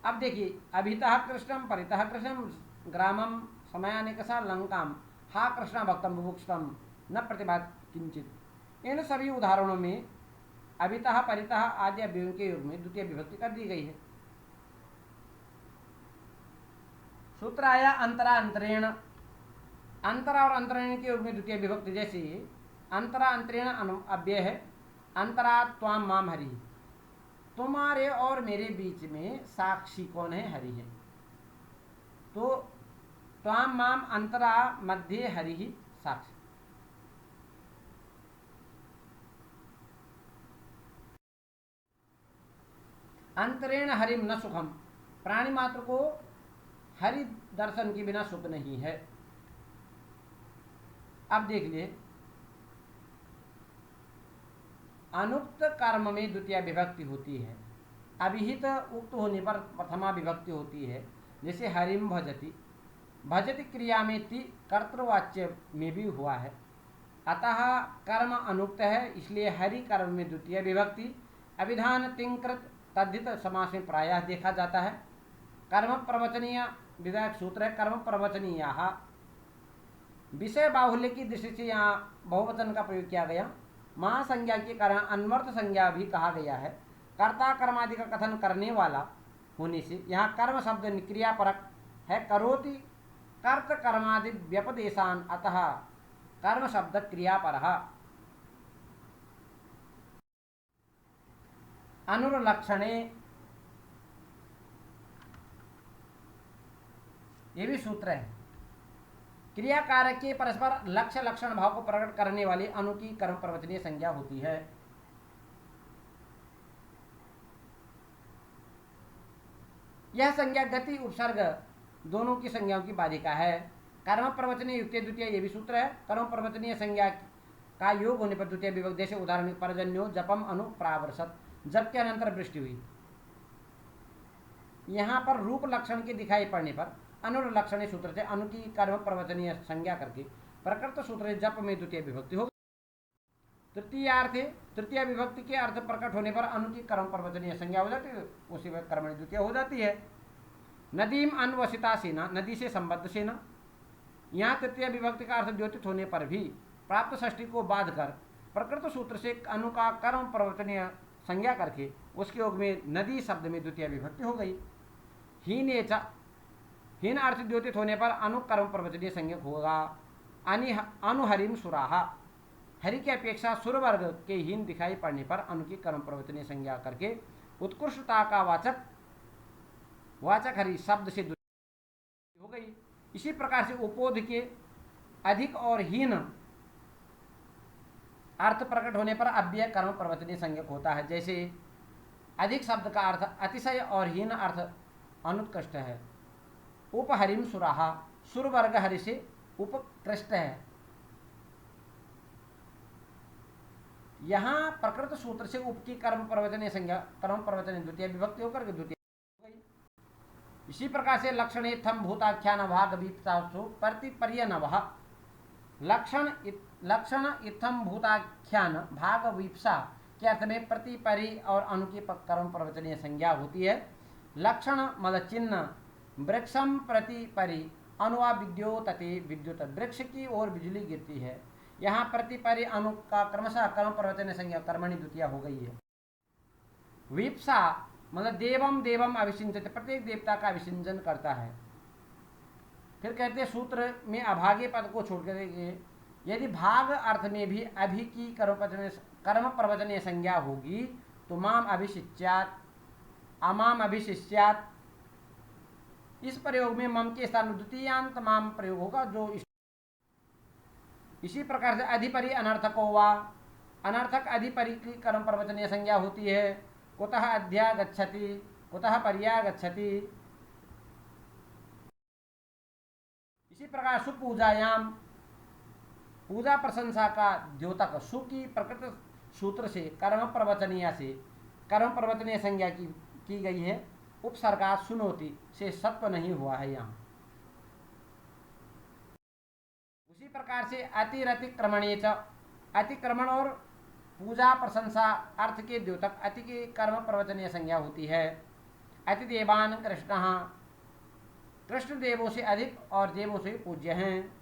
अब देखिए अभितः कृष्णम, परितः कृष्णम, ग्रामम, समया निकषा लंकाम, हा कृष्णा भक्तम बुभुक्षितम न प्रतिभा किंचित। इन सभी उदाहरणों में अभितः परितः आदि अव्ययों के योग में द्वितीय विभक्ति कर दी गई है। सूत्र आया अंतरा अंतरेण, अंतरा और अंतरेण के योग में द्वितीय विभक्ति। जैसे अंतरा अंतरेण अव्यय है, अंतरा त्वाम माम हरि, तुम्हारे और मेरे बीच में साक्षी कौन है? हरि है। तो त्वाम माम अंतरा मध्ये हरि ही साक्षी। अंतरेण हरिम न सुखम, प्राणी मात्र को हरि दर्शन के बिना सुख नहीं है। अब देख लिए अनुक्त कर्म में द्वितीय विभक्ति होती है। अभिहित उक्त होने पर प्रथमा विभक्ति होती है। जैसे हरिम भजति, भजति क्रिया में ति कर्तृवाच्य में भी हुआ है, अतः कर्म अनुक्त है, इसलिए हरि कर्म में द्वितीय विभक्ति। अभिधान तिंकृत तद्धित समास में प्रायः देखा जाता है। कर्म प्रवचनीय विधायक सूत्र है, कर्म प्रवचनीय विषय बाहुल्य की दृष्टि से यहाँ बहुवचन का प्रयोग किया गया। महासंज्ञा के कारण अन्वर्थ संज्ञा भी कहा गया है। कर्ता कर्मादि का कथन करने वाला होने से यहाँ कर्म शब्द क्रियापरक है। करोति कर्त कर्मादि व्यपदेशान, अतः कर्म शब्द क्रियापरः। अनुरलक्षणे, ये भी सूत्र है। क्रिया कारक के परस्पर लक्ष्य लक्षण भाव को प्रकट करने वाली अनु की कर्म प्रवचनीय संज्ञा होती है। यह संज्ञा गति उपसर्ग दोनों की संज्ञाओं की बाधिका है। कर्म प्रवचनीय युक्त द्वितीय, ये भी सूत्र है। कर्म प्रवचनीय संज्ञा का योग होने पर द्वितीय विभक्ति, जैसे उदाहरण परजन्यो जपम अनु प्रावर्षत, जप के अनंतर वृष्टि हुई। यहाँ पर रूप लक्षण के दिखाई पड़ने पर अनुलक्षण सूत्र से अनु की कर्म प्रवचनीय संज्ञा करके प्रकृत सूत्र जप में द्वितीय विभक्ति होगी। तृतीयार्थे, तृतीय विभक्ति के अर्थ प्रकट होने पर अनु की कर्म प्रवचनीय संज्ञा हो जाती है, उसी में कर्मणि द्वितीय हो जाती है। नदीम अन्वसिता सेना, नदी से संबद्ध सेना। यहाँ तृतीय विभक्ति का अर्थ द्योतित होने पर भी प्राप्त षष्ठी को बाध कर प्रकृत सूत्र से अनु का कर्म प्रवचनीय संज्ञा करके उसके योग में नदी शब्द में द्वितीय विभक्ति हो गई। हीने च, हीन अर्थ द्योतित होने पर अनु कर्म प्रवचनीय संज्ञक होगा। अनुहरिम सुराहा, हरि की अपेक्षा सुर वर्ग के हीन दिखाई पड़ने पर अनु की कर्म प्रवचनीय संज्ञा करके उत्कृष्टता का वाचक हरि शब्द से हो गई। इसी प्रकार से उपोध के अधिक और हीन अर्थ प्रकट होने पर अव्यय कर्म प्रवचनीय संज्ञक होता है। जैसे अधिक शब्द का अर्थ अतिशय और हीन अर्थ अनुत्कृष्ट है। उपहरिम सुराहा, सुर वर्ग हरि से उपकृष्ट है। यहाँ प्रकृत सूत्र से उप की कर्म प्रवचनीय संज्ञा, कर्म प्रवचनीय द्वितीय विभक्ति होकर के द्वितीय हो गई। इसी प्रकार से लक्षण थम भूताख्यान भाग विप्तासु प्रतिपर्य नवः, लक्षण इत्थम भूताख्यान भाग विप्सा के अर्थ में प्रतिपरि और अनु की कर्म प्रवचनीय संज्ञा होती है। लक्षण मद चिन्ह वृक्षम प्रतिपरि, अनुवा विद्योतते, विद्युत वृक्ष की ओर बिजली गिरती है। यहाँ प्रतिपरि अनु का क्रमशः कर्म प्रवचनीय संज्ञा कर्मणि द्वितीय हो गई है। विप्सा मतलब देवम देवम अभिषिंचते, प्रत्येक देवता का अभिषिंचन करता है। फिर कहते हैं सूत्र में अभागे पद को छोड़ कर यदि भाग अर्थ में भी अभि की कर्म प्रवचनीय संज्ञा होगी तो माम अभिशिच्यात, अमाम अभिशिष्यात, इस प्रयोग में मम के स्थान द्वितीयांत माम प्रयोग होगा। जो इसी प्रकार से अधिपरि अनर्थको वा, अनर्थक अधिपरि की कर्म प्रवचनीय संज्ञा होती है। कुतः अध्या गच्छति, कुतः पर्या गच्छति। इसी प्रकार सुपूजायाम, पूजा प्रशंसा का द्योतक सु की प्रकृत सूत्र से कर्म प्रवचनीय संज्ञा की गई है। उपसर्गा सुनोति से सत्व नहीं हुआ है यहाँ। उसी प्रकार से अतिरतिक्रमणे च, अतिक्रमण और पूजा प्रशंसा अर्थ के द्योतक अति की कर्म प्रवचनीय संज्ञा होती है। अतिदेवान कृष्ण, कृष्ण देवों से अधिक और देवों से पूज्य हैं।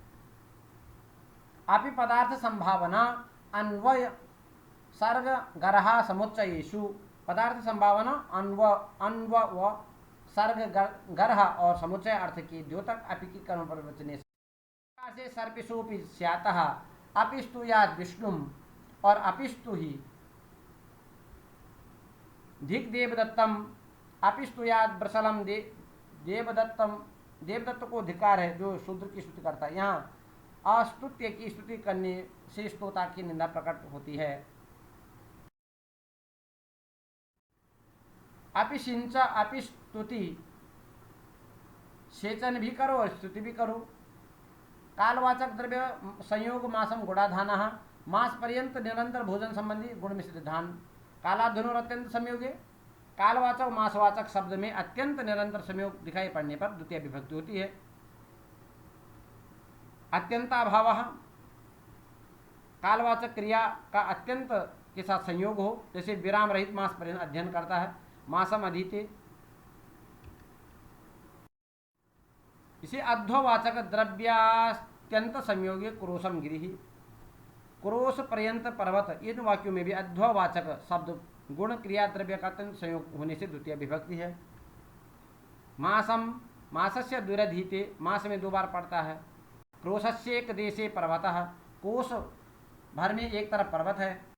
अपि पदार्थ संभावना अन्वय सर्ग गरहा समुच्चयेषु, पदार्थ संभावना अन्व व सर्ग गर्ह और समुच्चय अर्थ की द्योतक अपि की कर्म प्रवचनीय से सर्पिशोपि स्यातः अपिस्तु याद विष्णुम और अपिस्तु ही धिक देवदत्तम, अपिस्तु याद ब्रसलम देवदत्तम, देवदत्त को धिकार है जो शूद्र की स्तुति करता है। यहाँ अस्तुत्य की स्तुति करने से स्तोता की निंदा प्रकट होती है। अपिशिंच अपिस्तुति, सेचन भी करो और स्तुति भी करो। कालवाचक द्रव्य संयोग मासम गुणाधान, मास पर्यंत निरंतर भोजन संबंधी गुण मिश्रित धान। कालाधुनो अत्यंत संयोगे, कालवाचक मासवाचक शब्द में अत्यंत निरंतर संयोग दिखाई पड़ने पर द्वितीय विभक्ति होती है। अत्यंताभाव, कालवाचक क्रिया का अत्यंत के साथ संयोग हो, जैसे विराम रहित मास पर्यंत अध्ययन करता है, मासम अधीते। इसे अध्ववाचक द्रव्यात्यंत संयोगी क्रोशम गिरि, क्रोश पर्यंत पर्वत, इन वाक्यों में भी अध्ववाचक शब्द गुण क्रिया द्रव्य का अत्यंत संयोग होने से द्वितीय विभक्ति है। मासम, मासस्य दुरधीते, मास में 2 बार पड़ता है। क्रोशस्य एक देशे पर्वतः, कोश भर में एक तरफ पर्वत है।